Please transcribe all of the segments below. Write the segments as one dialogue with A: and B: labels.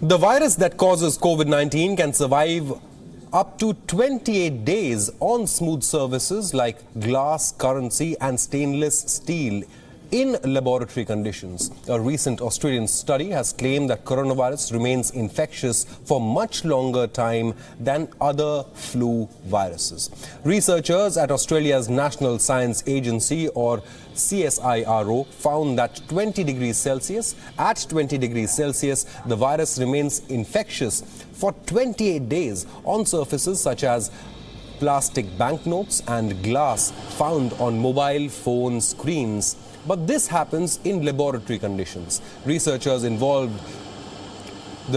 A: The virus that causes COVID-19 can survive up to 28 days on smooth surfaces like glass, currency and stainless steel in laboratory conditions. A recent Australian study has claimed that coronavirus remains infectious for much longer time than other flu viruses. Researchers at Australia's National Science Agency, or CSIRO, found that at 20 degrees Celsius, the virus remains infectious for 28 days on surfaces such as plastic banknotes and glass found on mobile phone screens. But this happens in laboratory conditions. The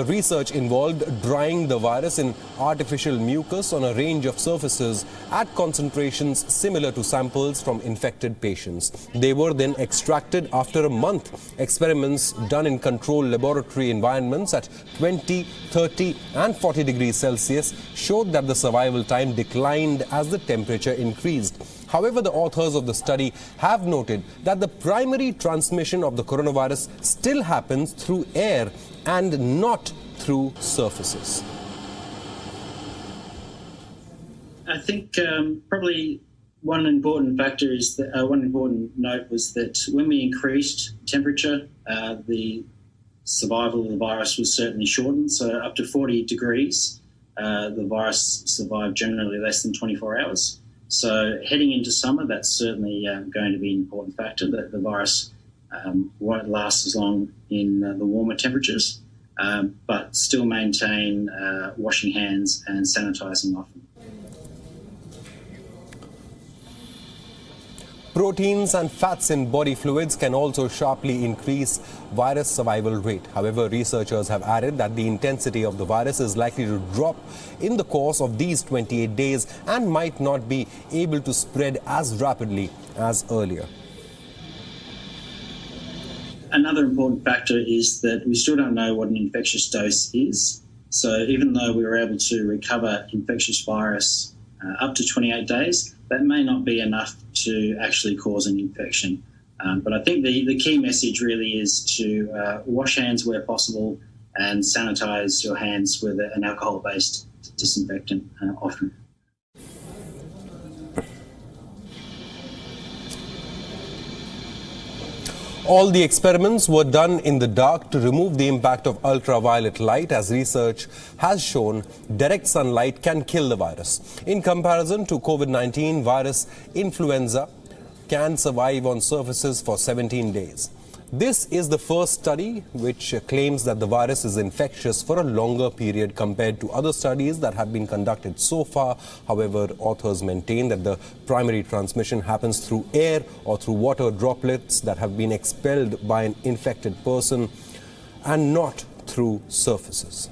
A: research involved drying the virus in artificial mucus on a range of surfaces at concentrations similar to samples from infected patients. They were then extracted after a month. Experiments done in controlled laboratory environments at 20, 30 and 40 degrees Celsius showed that the survival time declined as the temperature increased. However, the authors of the study have noted that the primary transmission of the coronavirus still happens through air and not through surfaces.
B: I think probably one important factor is that one important note was that when we increased temperature, the survival of the virus was certainly shortened. So up to 40 degrees, the virus survived generally less than 24 hours. So heading into summer, that's certainly going to be an important factor, that the virus won't last as long in the warmer temperatures, but still maintain washing hands and sanitising often.
A: Proteins and fats in body fluids can also sharply increase virus survival rate. However, researchers have added that the intensity of the virus is likely to drop in the course of these 28 days and might not be able to spread as rapidly as earlier.
B: Another important factor is that we still don't know what an infectious dose is. So even though we were able to recover infectious virus up to 28 days, that may not be enough to actually cause an infection. But I think the key message really is to wash hands where possible and sanitise your hands with an alcohol-based disinfectant often.
A: All the experiments were done in the dark to remove the impact of ultraviolet light, as research has shown direct sunlight can kill the virus. In comparison to COVID-19 virus, influenza can survive on surfaces for 17 days. This is the first study which claims that the virus is infectious for a longer period compared to other studies that have been conducted so far. However, authors maintain that the primary transmission happens through air or through water droplets that have been expelled by an infected person and not through surfaces.